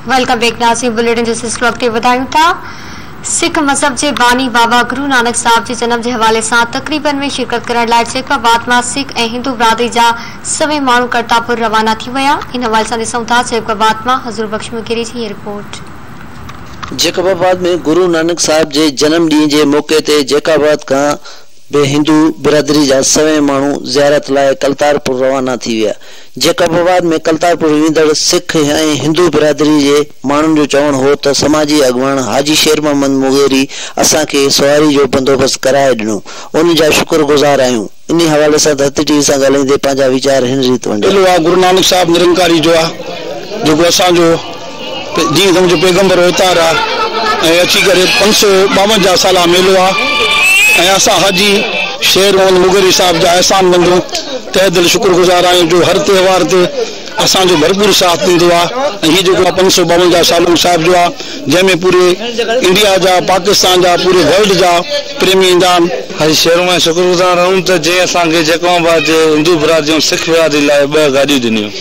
Welcome back नाज़रीन। Bulletin जिस वक्त ॿुधायूं था सिख मज़हब के बानी बाबा गुरु नानक साहब के जन्म के हवाले से तकरीबन में शिरकत करण लाइ जैकबाबाद में सिख और हिंदू बिरादरी जा सभई माण्हू करतारपुर रवाना थी विया। इन हवाले से ॾिसूं था जैकबाबाद में हज़ूर बख्श मुकेरी की रिपोर्ट। जैकबाबाद में गुरु नानक साहब के जन्म ॾींहं के मौके ते जैकबाबाद का बे हिंदू बिरादरी जा सभई माण्हू ज़ियारत लाइ करतारपुर रवाना थी विया। जैकबाबाद में करतारपुर वेंदड़ सिख ऐं हिंदू बिरादरी के माण्हुनि जो चवणु हो त समाजी अॻुवान हाजी शेर मोहम्मद मुगेरी असांखे सवारी जो बंदोबस्त कराए ॾिनो, उन जा शुक्रगुज़ार आहियूं। इन हवाले से धरती टीवी से ॻाल्हाईंदे पंहिंजा वीचार हिन रीत वंडिया। गुरु नानक साहब निरंकारी जो आहे जेको असांजो जीअं सम्झो पैगंबर अवतार आहे ऐं अची करे 552 साल मेलो आहे ऐं असां हाजी शेर मोहम्मद मुगेरी साहब जा एहसान मंदूं तहे दिल शुक्रगुज़ार आहियूं जो हर त्योहार ते असांजो भरपूर साथ ॾींदो आहे। हीअ जेको 552 सालों साहिब जो आहे जंहिंमें पूरे इंडिया जा पाकिस्तान जा पूरे वर्ल्ड जा प्रेमी ईंदा आहिनि। हाजी शेर में शुक्रगुज़ार आहियूं त जंहिं असांखे जैकबाबाद जे हिंदू बिरादरियूं सिख बिरादरी लाइ 2 गाॾियूं ॾिनियूं।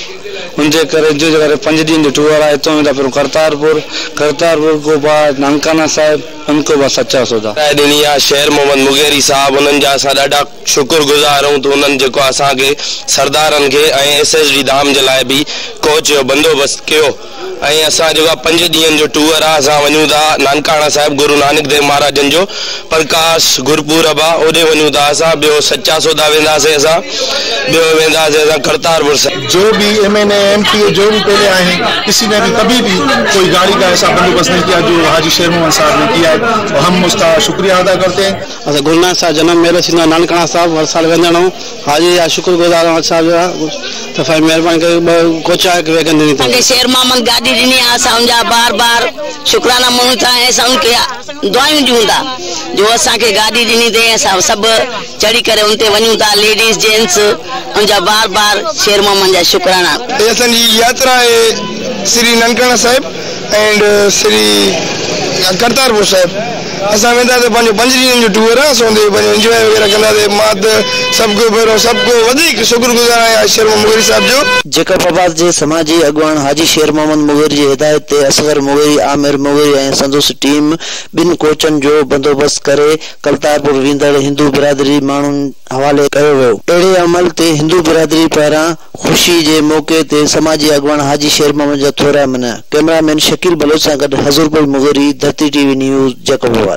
उनके करे जो 5 ॾींहं जो टूर आहे हितां वेंदा पहिरियों करतारपुर को बाद नानकाना साहिब उनको बस सच्चा सौदा ॾिनी आहे शेर मोहम्मद मुगेरी साहब। उन्हनि जा असां ॾाढा शुक्रगुज़ार आहियूं त उन्हनि जेको असांखे सरदारनि खे ऐं SSD धाम जे लाइ बि कोच जो बंदोबस्त कयो ऐं असां जेको 5 ॾींहंनि जो टूर आहे असां वञूं था नानकाना साहिब गुरु नानक देव महाराजनि जो प्रकाश गुरपुरब आहे ओॾे वञूं था असां। ॿियो सच्चा सौदा वेंदासीं असां, ॿियो वेंदासीं असां करतारपुर साहिब। जो भी MNA MPA जो भी पहले आए हैं किसी ने भी कभी भी कोई गाड़ी का ऐसा बंदोबस्त नहीं किया जो हाजी शेर मोहम्मद साहब ने किया है, तो हम उसका शुक्रिया अदा करते हैं। असां गुरु नानक साहब जन्म मेलो थींदो आहे नानकाना साहब, हर साल वेंदा आहियूं। हाजी जा शुक्रगुज़ार आहियूं साहब जो त महिरबानी करे कोचा वेगन ॾिनी शेर मोहम्मद गाड़ी ॾिनी आहे। असां उनजा बार बार शुक्राना मञूं था ऐं असां उनखे दुआयूं ॾियूं था जो असांखे गाड़ी ॾिनी अथई। असां सभु चढ़ी करे उन ते वञूं था, लेडीज़ जेंट्स उनजा बार बार शेर मोहम्मद जा शुक्राना। असांजी यात्रा है श्री नानकाना साहिब एंड श्री करतारपुर साहिब। असां वेंदा त 5 ॾींहंनि जो टूर आहे, असां एंजॉय वग़ैरह कंदासीं। मां त सबको वधीक शुक्रगुज़ार आहियां शेर मोहम्मद मुगेरी साहब जो। जैकबाबाद के समाजी अॻुवान हाजी शेर मोहम्मद मुगेरी की हिदायत ते असगर मुगेरी, आमिर मुगेरी ऐं संदुस टीम 2 कोचन जो बंदोबस्त करे करतारपुर वेंदड़ हिंदू बिरादरी माण्हुनि हवाले कयो वियो। अहिड़े अमल ते हिंदू बिरादरी पारां ख़ुशी के मौके ते समाजी अॻुवान हाजी शेर मोहम्मद जा थोरा मना। कैमरामैन शकील बलोच सां गॾु हज़ूर मुगेरी, धरती टीवी न्यूज़ जैकबाबाद।